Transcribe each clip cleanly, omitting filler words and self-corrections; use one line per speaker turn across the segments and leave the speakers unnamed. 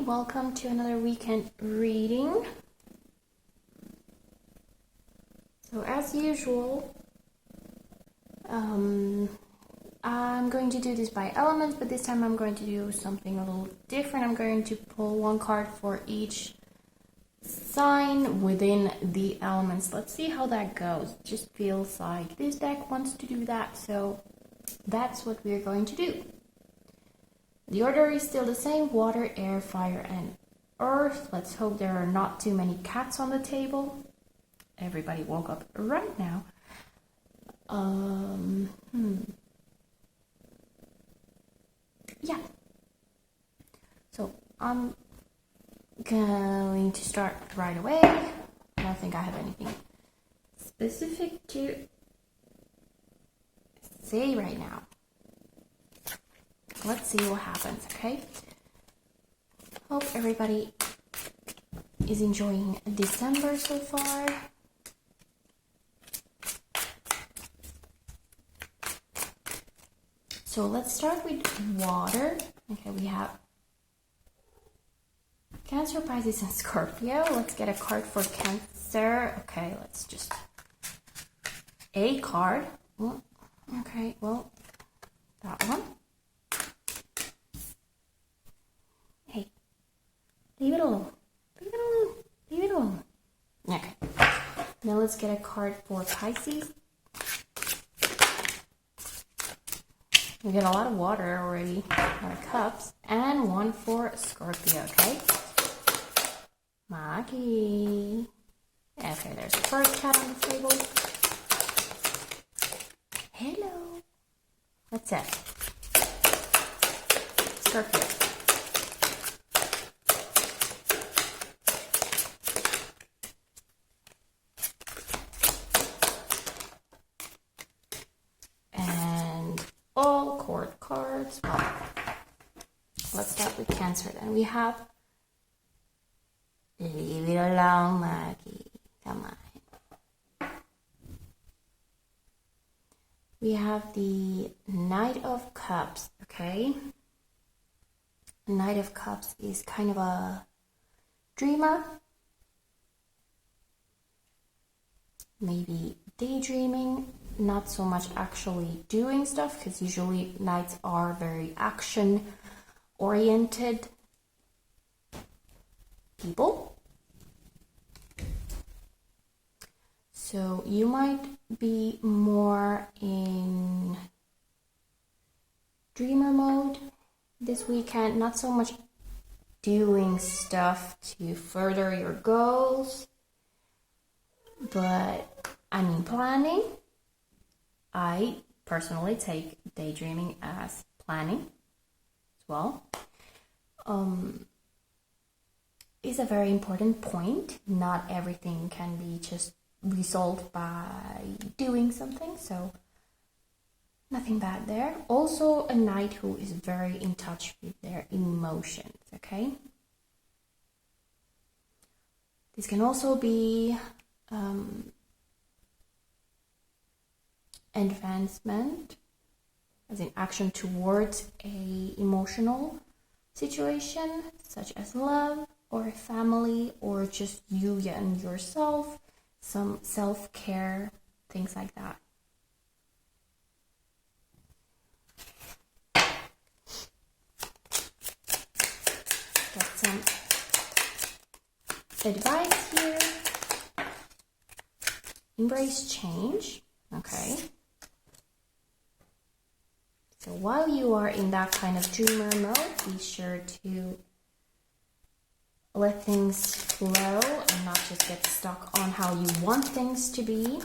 welcome to another weekend reading. So as usual, I'm going to do this by elements, but this time I'm going to do something a little different. I'm going to pull one card for each sign within the elements. Let's see how that goes. It just feels like this deck wants to do that, so that's what we're going to do. The order is still the same: water, air, fire, and earth. Let's hope there are not too many cats on the table. Everybody woke up right now. Yeah. So I'm going to start right away. I don't think I have anything specific to say right now. Let's see what happens, okay? Hope everybody is enjoying December so far. So let's start with water. Okay, we have Cancer, Pisces, and Scorpio. Let's get a card for Cancer. Okay, let's just... a card. Okay, well, that one. Hey, leave it alone. Leave it alone. Leave it alone. Okay. Now let's get a card for Pisces. We get a lot of water already, a lot of cups, and one for Scorpio, okay? Maggie. Okay, there's the first cat on the table. Hello. What's that? Scorpio. All court cards. Well, let's start with Cancer then. We have... leave it alone, Maggie. Come on. We have the Knight of Cups, okay? Knight of Cups is kind of a dreamer. Maybe daydreaming. Not so much actually doing stuff, because usually knights are very action oriented people. So you might be more in dreamer mode this weekend, not so much doing stuff to further your goals, but I mean planning. I personally take daydreaming as planning as well. Is a very important point. Not everything can be just resolved by doing something, so nothing bad there. Also a knight who is very in touch with their emotions, okay? This can also be advancement, as in action towards a emotional situation, such as love or family, or just you and yourself, some self-care, things like that. Get some advice here. Embrace change, okay? So while you are in that kind of dreamer mode, be sure to let things flow and not just get stuck on how you want things to be.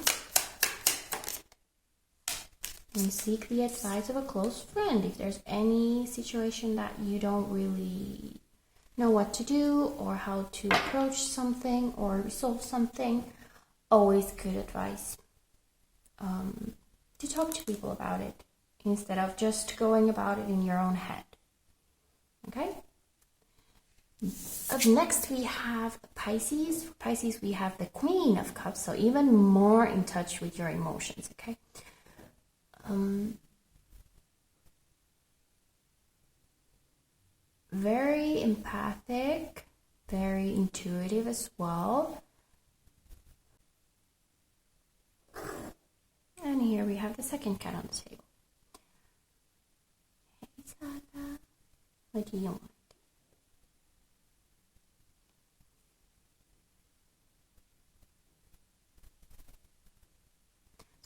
And seek the advice of a close friend if there's any situation that you don't really know what to do or how to approach something or resolve something. Always good advice to talk to people about it, instead of just going about it in your own head. Okay? Up next we have Pisces. For Pisces we have the Queen of Cups, so even more in touch with your emotions, okay? very empathic, very intuitive as well. And here we have the second cat on the table. Hey, Saga. What do you want?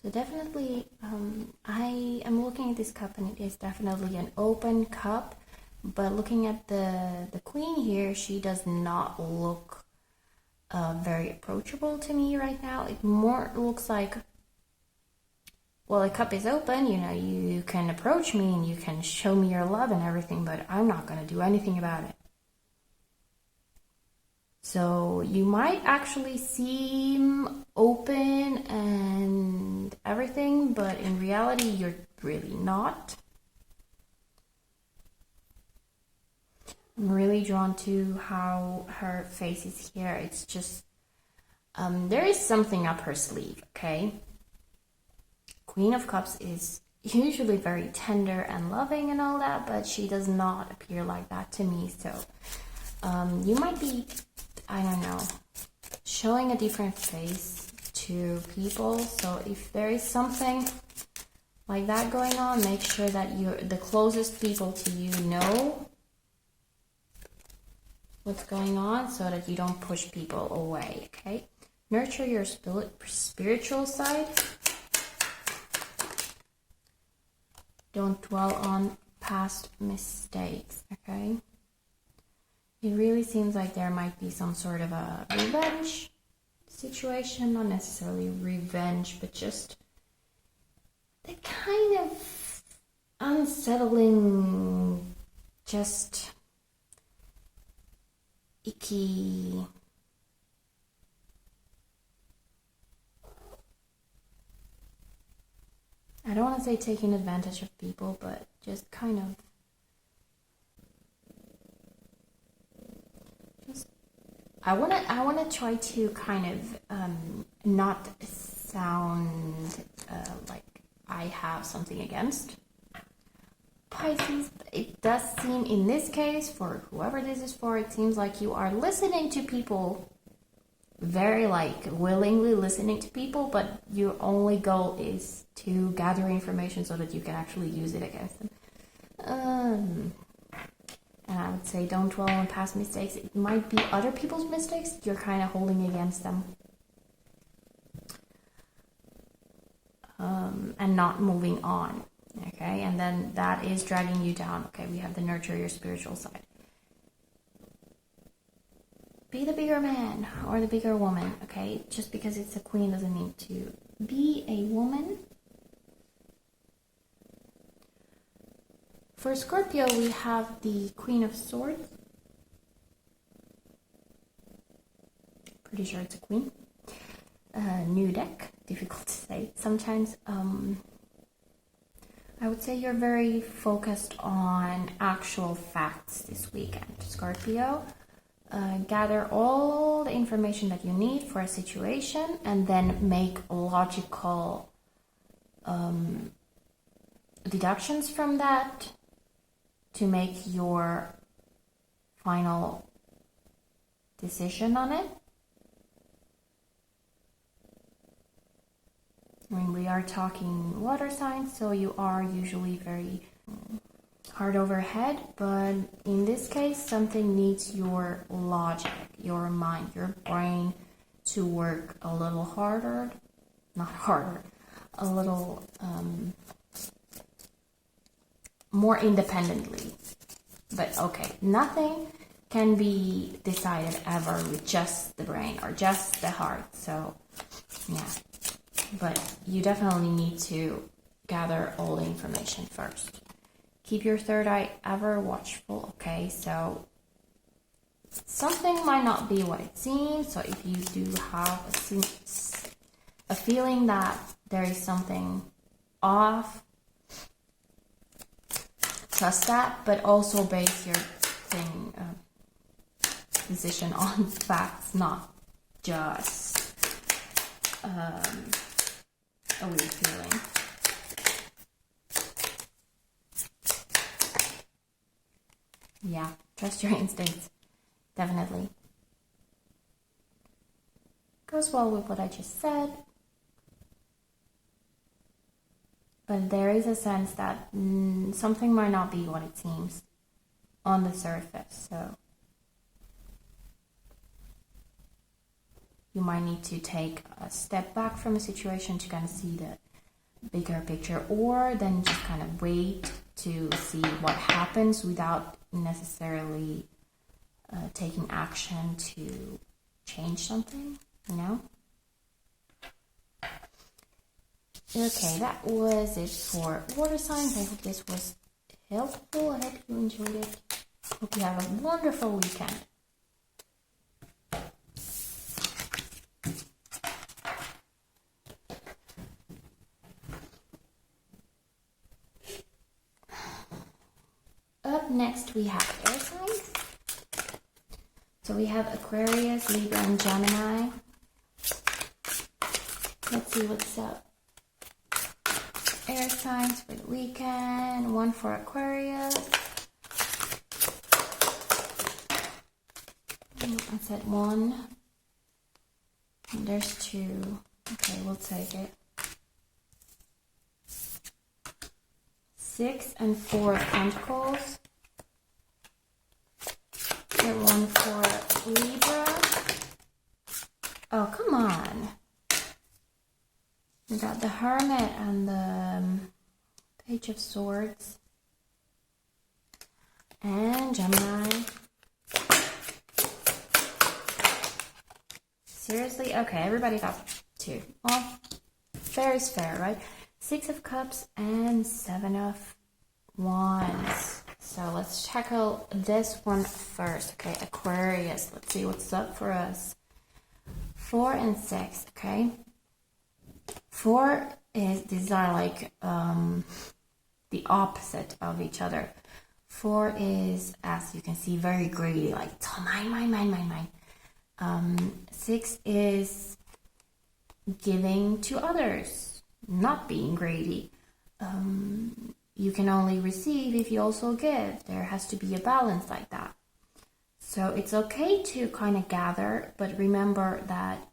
So definitely, I am looking at this cup and it is definitely an open cup. But looking at the queen here, she does not look very approachable to me right now. It more looks like, well, the cup is open, you know, you can approach me and you can show me your love and everything, but I'm not going to do anything about it. So you might actually seem open and everything, but in reality, you're really not. I'm really drawn to how her face is here. It's just, there is something up her sleeve, okay? Queen of Cups is usually very tender and loving and all that, but she does not appear like that to me. So you might be, I don't know, showing a different face to people. So if there is something like that going on, make sure that the closest people to you know what's going on so that you don't push people away, okay? Nurture your spiritual side. Don't dwell on past mistakes, okay? It really seems like there might be some sort of a revenge situation, not necessarily revenge, but just the kind of unsettling, just icky, I don't want to say taking advantage of people, but just kind of I wanna try to kind of not sound like I have something against Pisces. It does seem in this case, for whoever this is for, it seems like you are listening to people, very like willingly listening to people, but your only goal is to gather information so that you can actually use it against them. And I would say don't dwell on past mistakes. It might be other people's mistakes you're kind of holding against them. And not moving on. Okay, and then that is dragging you down. Okay, we have the nurture your spiritual side. Be the bigger man or the bigger woman. Okay, just because it's a queen doesn't mean to be a woman. For Scorpio, we have the Queen of Swords. Pretty sure it's a queen. New deck, difficult to say. Sometimes, I would say you're very focused on actual facts this weekend, Scorpio. Gather all the information that you need for a situation and then make logical deductions from that to make your final decision on it. I mean, we are talking water signs, so you are usually very hard over head, but in this case, something needs your logic, your mind, your brain to work a little harder, not harder, a little more independently. But okay, nothing can be decided ever with just the brain or just the heart. So yeah, but you definitely need to gather all the information first. Keep your third eye ever watchful, okay? So something might not be what it seems. So if you do have a feeling that there is something off, trust that, but also base your decision on facts, not just a weird feeling. Yeah, Trust your instincts. Definitely. Goes well with what I just said. But there is a sense that something might not be what it seems on the surface. So you might need to take a step back from a situation to kind of see the bigger picture, or then just kind of wait to see what happens without necessarily taking action to change something, you know? Okay, that was it for water signs. I hope this was helpful. I hope you enjoyed it. Hope you have a wonderful weekend. Up next we have air signs. So we have Aquarius, Libra, and Gemini. Let's see what's up. Air signs for the weekend. One for Aquarius. I said one. And there's two. Okay, we'll take it. 6 and 4 of Pentacles. Get one for Libra. Oh, come on. We got the Hermit and the Page of Swords. And Gemini. Seriously? Okay, everybody got 2. Well, fair is fair, right? 6 of Cups and 7 of Wands. So let's tackle this one first. Okay, Aquarius. Let's see what's up for us. 4 and 6, okay? 4 is, these are like the opposite of each other. 4 is, as you can see, very greedy, like, oh, mine. 6 is giving to others, not being greedy. You can only receive if you also give. There has to be a balance like that. So it's okay to kind of gather, but remember that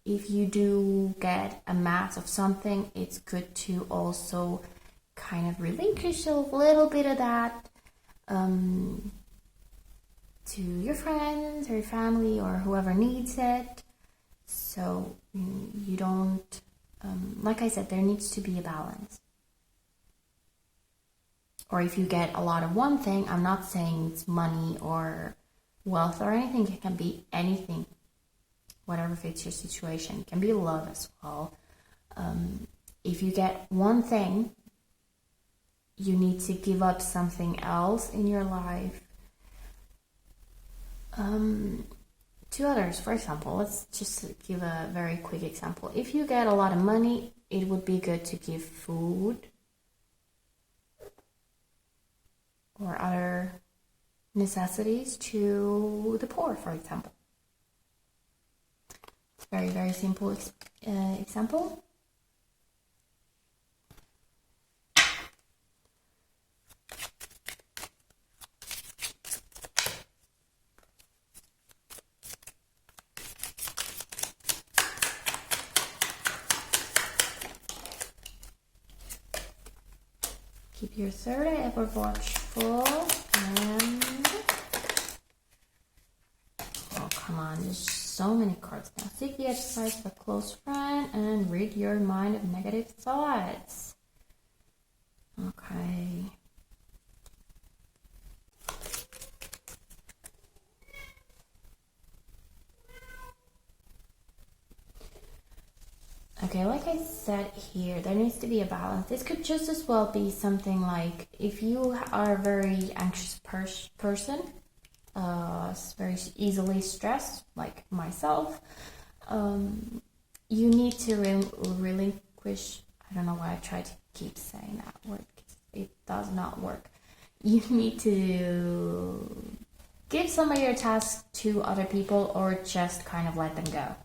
if you do get a mass of something, it's good to also kind of relinquish a little bit of that to your friends or your family or whoever needs it. So you don't, like I said, there needs to be a balance. Or if you get a lot of one thing, I'm not saying it's money or wealth or anything. It can be anything, whatever fits your situation. It can be love as well. If you get one thing, you need to give up something else in your life to others. For example, let's just give a very quick example. If you get a lot of money, it would be good to give food or other necessities to the poor, for example. It's a very, very simple example. Keep your third eye ever watchful, and oh, come on, there's so many cards now. Seek the exercise of a close friend and rid your mind of negative thoughts. Okay. Okay, like I said here, there needs to be a balance. This could just as well be something like if you are a very anxious person, very easily stressed, like myself, you need to relinquish. I don't know why I try to keep saying that word. It does not work. You need to give some of your tasks to other people or just kind of let them go.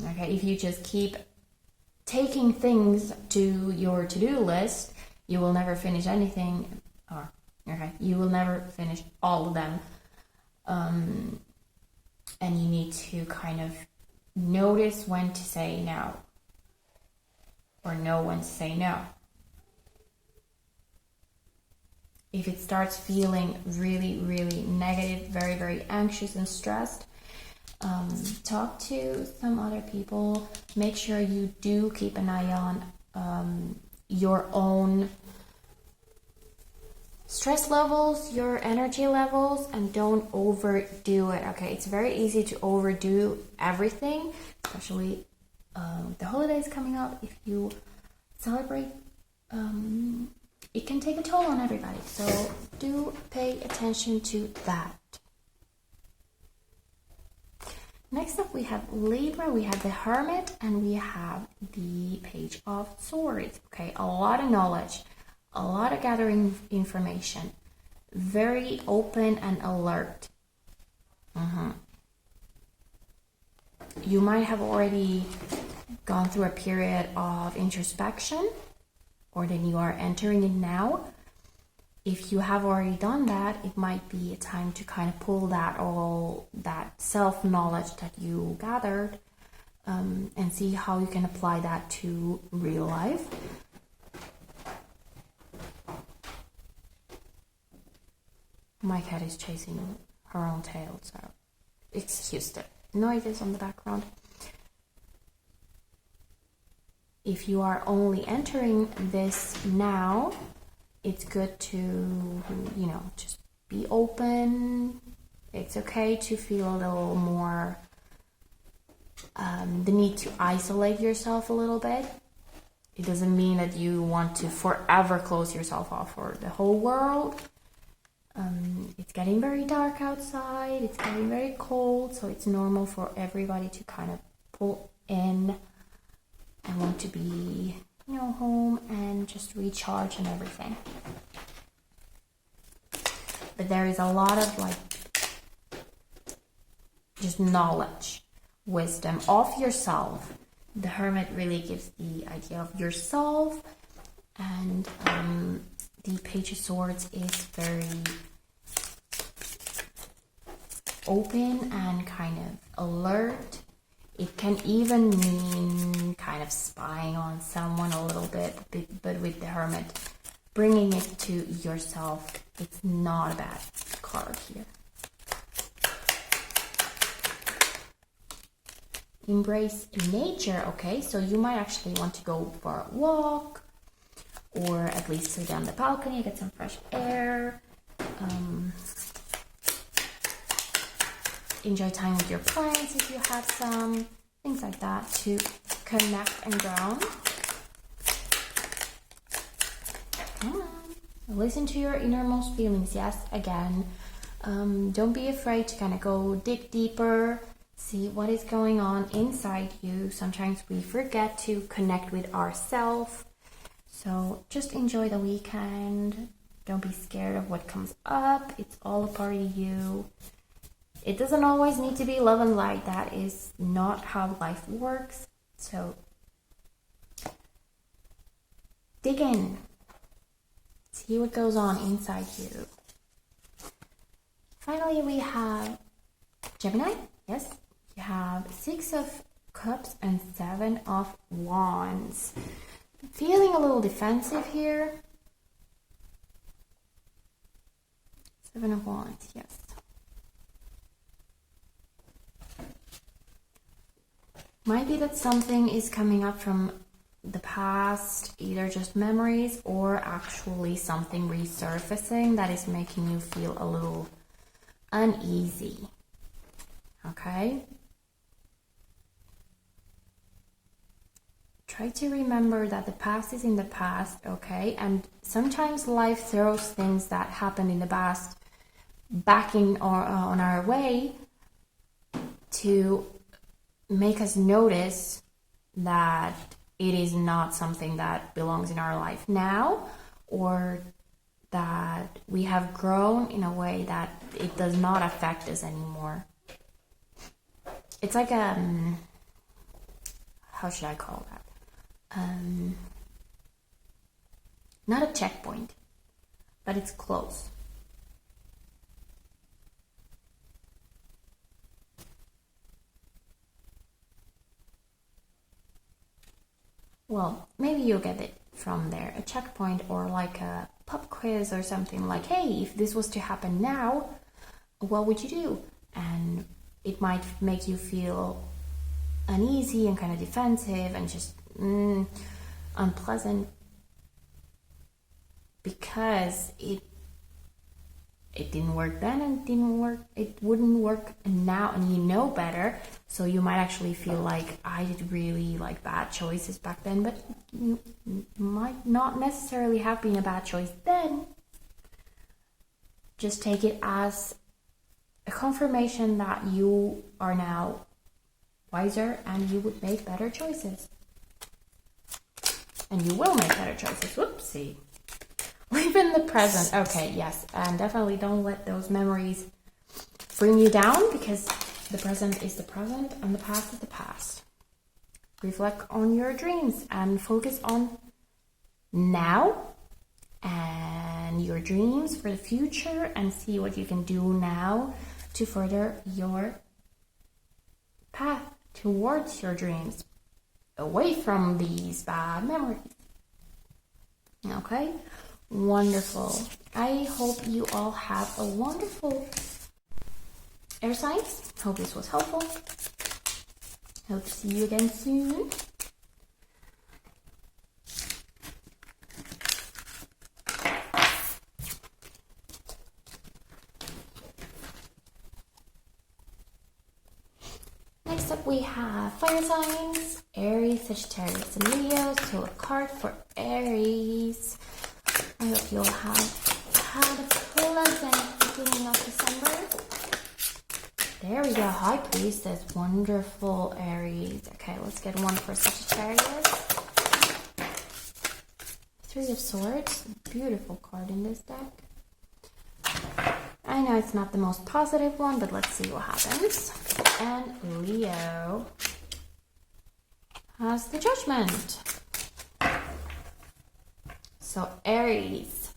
Okay, if you just keep taking things to your to-do list, you will never finish anything, or Okay, you will never finish all of them. And you need to kind of notice when to say no, or know when to say no. If it starts feeling really, really negative, very, very anxious and stressed, talk to some other people. Make sure you do keep an eye on your own stress levels, your energy levels, and don't overdo it. Okay, it's very easy to overdo everything, especially the holidays coming up. If you celebrate, it can take a toll on everybody, so do pay attention to that. Next up, we have Libra, we have the Hermit, and we have the Page of Swords. Okay, a lot of knowledge, a lot of gathering information, very open and alert. You might have already gone through a period of introspection, or then you are entering it now. If you have already done that, it might be a time to kind of pull that self-knowledge that you gathered and see how you can apply that to real life. My cat is chasing her own tail, so excuse the noises on the background. If you are only entering this now, it's good to, just be open. It's okay to feel a little more, the need to isolate yourself a little bit. It doesn't mean that you want to forever close yourself off for the whole world. It's getting very dark outside, it's getting very cold, so it's normal for everybody to kind of pull in and want to be, home and just recharge and everything. But there is a lot of just knowledge, wisdom of yourself. The Hermit really gives the idea of yourself, and the Page of Swords is very open and kind of alert. It can even mean kind of spying on someone a little bit, but with the Hermit, bringing it to yourself, it's not a bad card here. Embrace nature, okay? So you might actually want to go for a walk, or at least sit on the balcony, get some fresh air. Enjoy time with your plants if you have some, things like that to connect and ground. Listen to your innermost feelings. Yes, again, don't be afraid to kind of go dig deeper, see what is going on inside you. Sometimes we forget to connect with ourselves. So just enjoy the weekend. Don't be scared of what comes up. It's all a part of you. It doesn't always need to be love and light. That is not how life works. So dig in. See what goes on inside you. Finally, we have Gemini. Yes, you have 6 of Cups and 7 of Wands. Feeling a little defensive here. 7 of Wands, yes. Might be that something is coming up from the past, either just memories or actually something resurfacing that is making you feel a little uneasy. Okay? Try to remember that the past is in the past, okay? And sometimes life throws things that happened in the past back in or on our way to make us notice that it is not something that belongs in our life now, or that we have grown in a way that it does not affect us anymore. It's like how should I call that? Not a checkpoint, but it's close. Well, maybe you'll get it from there, a checkpoint or like a pop quiz or something like, hey, if this was to happen now, what would you do? And it might make you feel uneasy and kind of defensive and just unpleasant, because it didn't work then and it wouldn't work now, and you know better, so you might actually feel like I did really like bad choices back then, but you might not necessarily have been a bad choice then. Just take it as a confirmation that you are now wiser and you would make better choices. And you will make better choices. Whoopsie. Live in the present. Okay, yes. And definitely don't let those memories bring you down, because the present is the present and the past is the past. Reflect on your dreams and focus on now and your dreams for the future, and see what you can do now to further your path towards your dreams, away from these bad memories. Okay? Wonderful. I hope you all have a wonderful air signs. Hope this was helpful. Hope to see you again soon. Next up we have fire signs, Aries, Sagittarius, and Leo. So a card for Aries. I hope you'll have had a pleasant beginning of December. There we go, High Priestess. Wonderful, Aries. Okay, let's get one for Sagittarius. Three of Swords. Beautiful card in this deck. I know it's not the most positive one, but let's see what happens. And Leo has the Judgment. So Aries,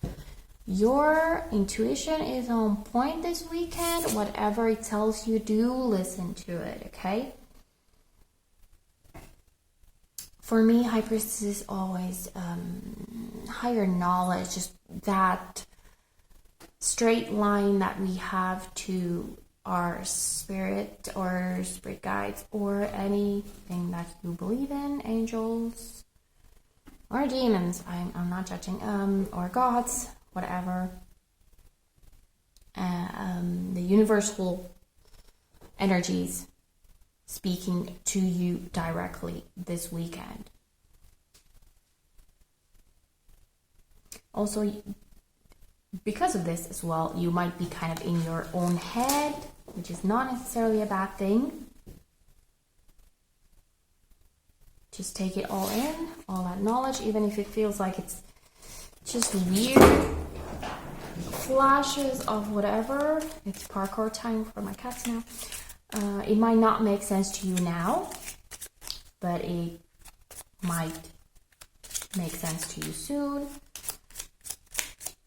your intuition is on point this weekend. Whatever it tells you, do listen to it, okay? For me, High Priestess is always higher knowledge, just that straight line that we have to our spirit or spirit guides or anything that you believe in, angels or demons, I'm not judging, or gods, whatever. The universal energies speaking to you directly this weekend. Also, because of this as well, you might be kind of in your own head, which is not necessarily a bad thing. Just take it all in, all that knowledge, even if it feels like it's just weird flashes of whatever. It's parkour time for my cats now. It might not make sense to you now, but it might make sense to you soon.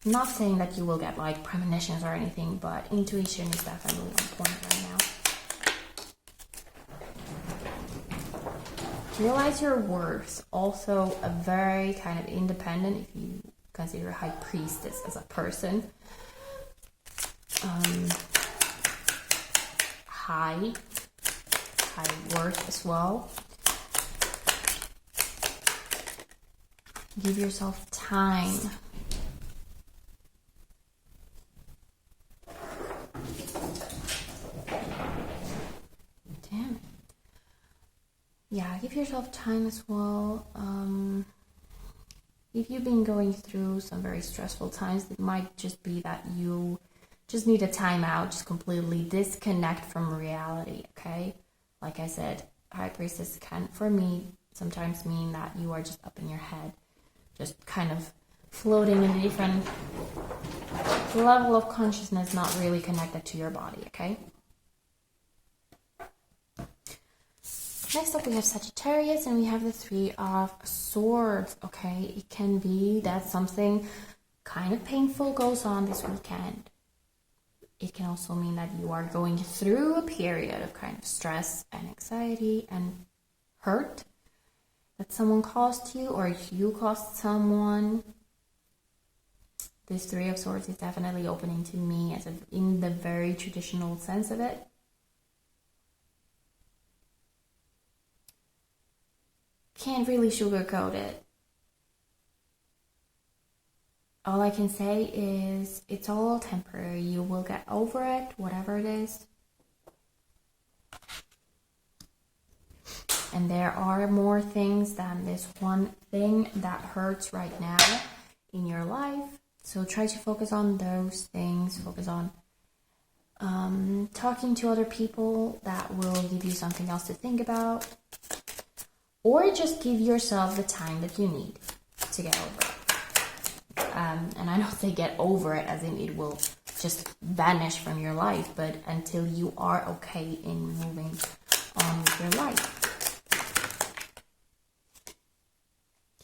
I'm not saying that you will get like premonitions or anything, but intuition is definitely on point right now. Realize your worth. Also a very kind of independent, if you consider High Priestess as a person. High worth as well. Give yourself time. Damn it. Yeah, give yourself time as well. If you've been going through some very stressful times, it might just be that you just need a timeout, just completely disconnect from reality, okay? Like I said, High Priestess can, for me, sometimes mean that you are just up in your head, just kind of floating in a different level of consciousness, not really connected to your body, okay? Next up we have Sagittarius, and we have the Three of Swords, okay? It can be that something kind of painful goes on this weekend. It can also mean that you are going through a period of kind of stress and anxiety and hurt that someone caused you, or you caused someone. This Three of Swords is definitely opening to me as in the very traditional sense of it. Can't really sugarcoat it. All I can say is it's all temporary. You will get over it, whatever it is. And there are more things than this one thing that hurts right now in your life. So try to focus on those things. Focus on talking to other people that will give you something else to think about. Or just give yourself the time that you need to get over it. And I don't say get over it as in it will just vanish from your life, but until you are okay in moving on with your life.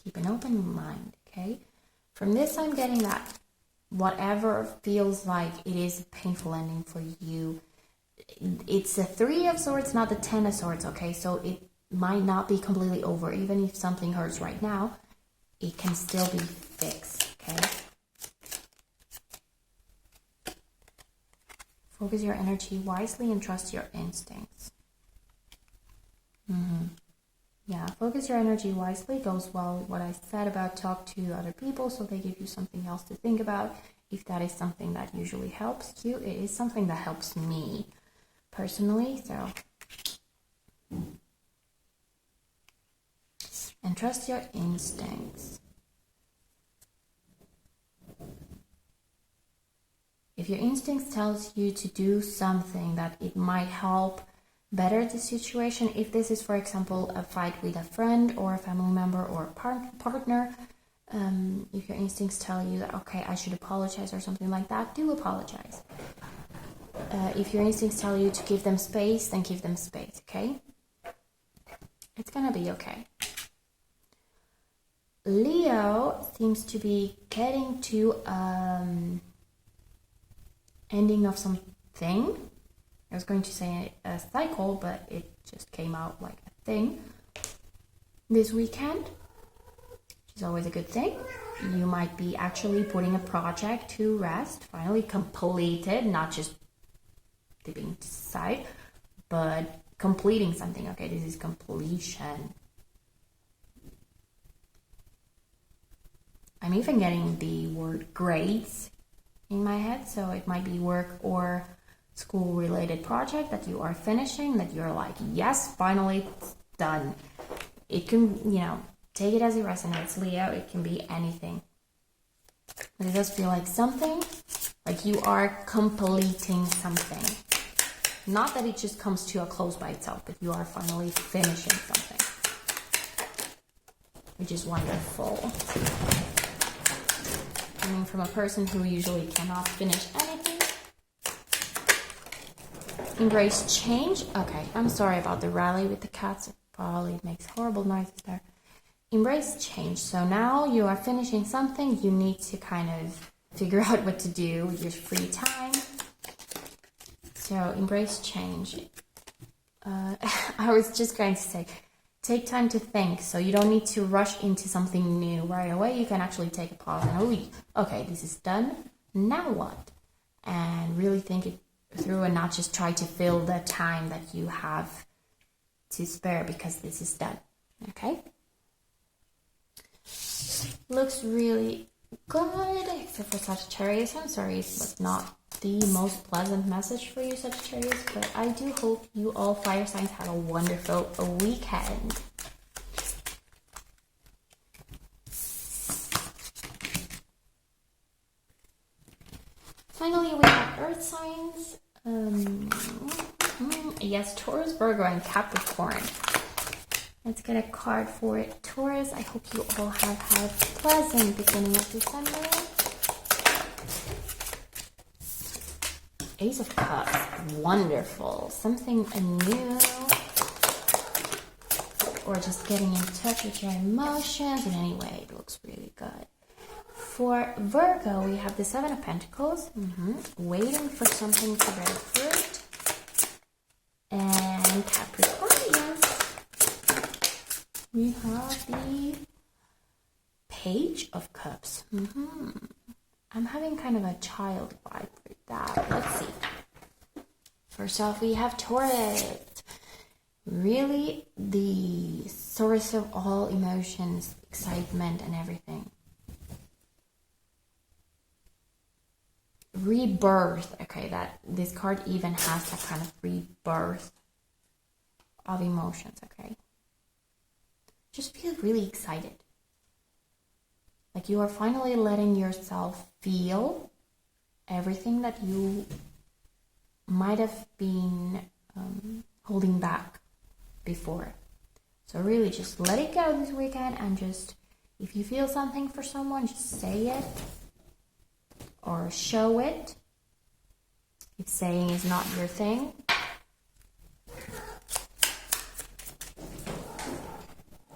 Keep an open mind, okay? From this, I'm getting that whatever feels like it is a painful ending for you, it's the Three of Swords, not the Ten of Swords, okay? So it might not be completely over. Even if something hurts right now, it can still be fixed, okay? Focus your energy wisely and trust your instincts. Yeah, focus your energy wisely goes well what I said about talk to other people so they give you something else to think about. If that is something that usually helps you, it is something that helps me personally. So, and trust your instincts. If your instincts tells you to do something that it might help better the situation, if this is, for example, a fight with a friend or a family member or a partner, if your instincts tell you that, okay, I should apologize or something like that, do apologize. If your instincts tell you to give them space, then give them space, okay? It's gonna be okay. Leo seems to be getting to ending of something. I was going to say a cycle, but it just came out like a thing this weekend, which is always a good thing. You might be actually putting a project to rest, finally completed, not just dipping to the side, but completing something. Okay, this is completion. I'm even getting the word grades in my head, so it might be work or school related project that you are finishing, that you're like, yes, finally it's done. It can, take it as it resonates, Leo. It can be anything, but it does feel like something, like you are completing something. Not that it just comes to a close by itself, but you are finally finishing something, which is wonderful. Coming from a person who usually cannot finish anything. Embrace change. Okay, I'm sorry about the rally with the cats. It probably makes horrible noises there. Embrace change. So now you are finishing something. You need to kind of figure out what to do with your free time. So embrace change. I was just going to say, take time to think. So you don't need to rush into something new right away. You can actually take a pause and, okay, this is done. Now what? And really think it through and not just try to fill the time that you have to spare because this is done. Okay? Looks really good, except for Sagittarius. I'm sorry it was not the most pleasant message for you, Sagittarius, but I do hope you all fire signs have a wonderful weekend. Finally, we have Earth signs. Yes, Taurus, Virgo, and Capricorn. Let's get a card for it. Taurus, I hope you all have had a pleasant beginning of December. Ace of Cups, wonderful. Something new. Or just getting in touch with your emotions. In any way, it looks really good. For Virgo, we have the Seven of Pentacles, waiting for something to bear fruit. And Capricorn, we have the Page of Cups. I'm having kind of a child vibe with that. Let's see. First off, we have Taurus. Really the source of all emotions, excitement, and everything. Rebirth. Okay, that this card even has that kind of rebirth of emotions, okay? Just feel really excited. Like you are finally letting yourself feel everything that you might have been holding back before. So really just let it go this weekend, and just, if you feel something for someone, just say it or show it. If saying is not your thing,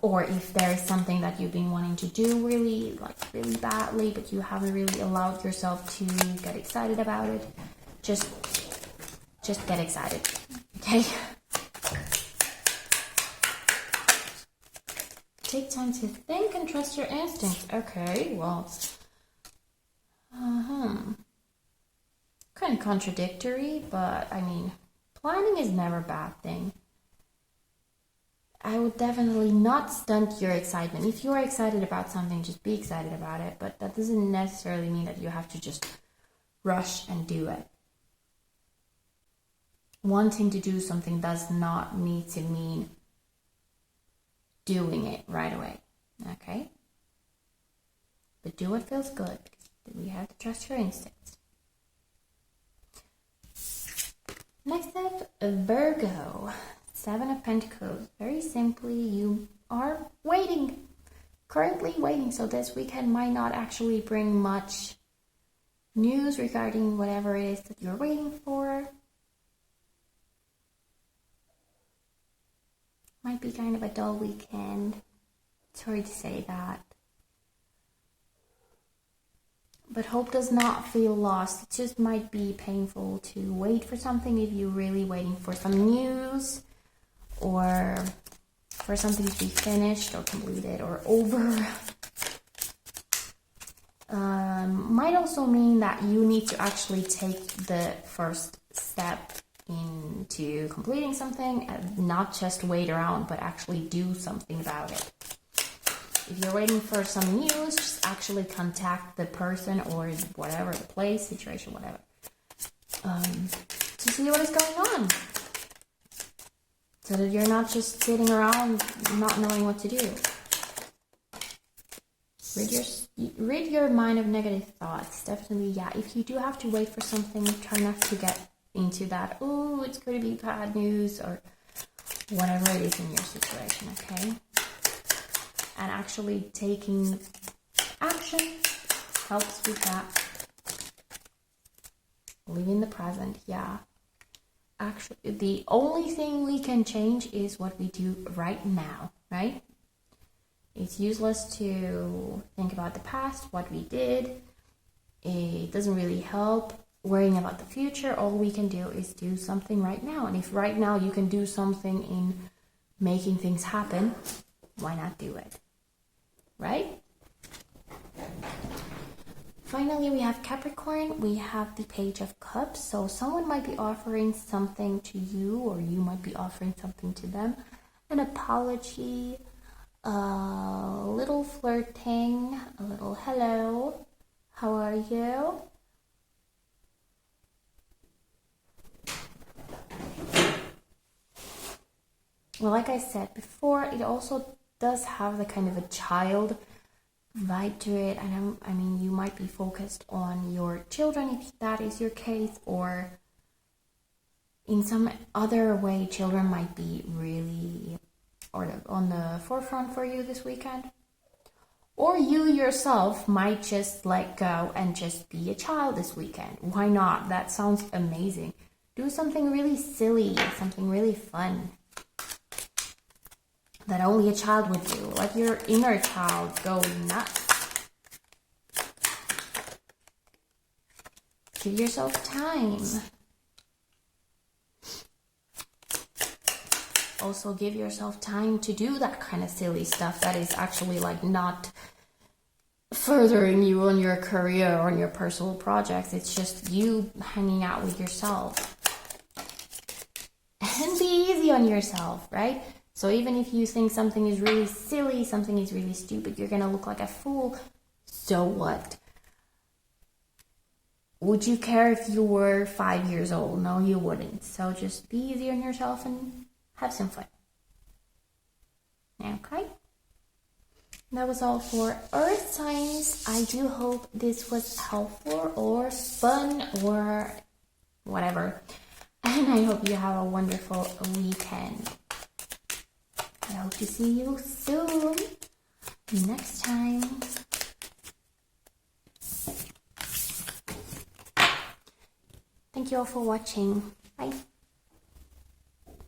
or if there is something that you've been wanting to do really badly, but you haven't really allowed yourself to get excited about it, just get excited, okay? Take time to think and trust your instincts. Okay, well, kind of contradictory, but I mean, planning is never a bad thing. I would definitely not stunt your excitement. If you are excited about something, just be excited about it, but that doesn't necessarily mean that you have to just rush and do it. Wanting to do something does not need to mean doing it right away, okay? But do what feels good, because we have to trust your instincts. Next up, Virgo. Seven of Pentacles. Very simply, you are waiting. Currently waiting, so this weekend might not actually bring much news regarding whatever it is that you're waiting for. Might be kind of a dull weekend. Sorry to say that. But hope does not feel lost. It just might be painful to wait for something if you're really waiting for some news, or for something to be finished or completed or over. Might also mean that you need to actually take the first step into completing something, and not just wait around, but actually do something about it. If you're waiting for some news, just actually contact the person or whatever, the place, situation, whatever, to see what is going on. So that you're not just sitting around not knowing what to do. Rid your mind of negative thoughts. Definitely, yeah. If you do have to wait for something, try not to get into that, oh, it's going to be bad news, or whatever it is in your situation, okay? And actually taking action helps with that. Live in the present, yeah. Actually, the only thing we can change is what we do right now, right? It's useless to think about the past, what we did. It doesn't really help worrying about the future. All we can do is do something right now. And if right now you can do something in making things happen, why not do it? Right? Finally, we have Capricorn. We have the Page of Cups. So someone might be offering something to you, or you might be offering something to them. An apology, a little flirting, a little hello, how are you? Well, like I said before, it also does have the kind of a child vibe to it. And I mean, you might be focused on your children if that is your case, or in some other way, children might be really on the forefront for you this weekend. Or you yourself might just let go and just be a child this weekend. Why not? That sounds amazing. Do something really silly, something really fun that only a child would do. Let your inner child go nuts. Give yourself time. Also give yourself time to do that kind of silly stuff that is actually like not furthering you on your career or on your personal projects. It's just you hanging out with yourself. And be easy on yourself, right? So even if you think something is really silly, something is really stupid, you're gonna look like a fool, so what? Would you care if you were 5 years old? No, you wouldn't. So just be easy on yourself and have some fun. Okay? That was all for Earth signs. I do hope this was helpful or fun or whatever. And I hope you have a wonderful weekend. I hope to see you soon. Next time. Thank you all for watching. Bye.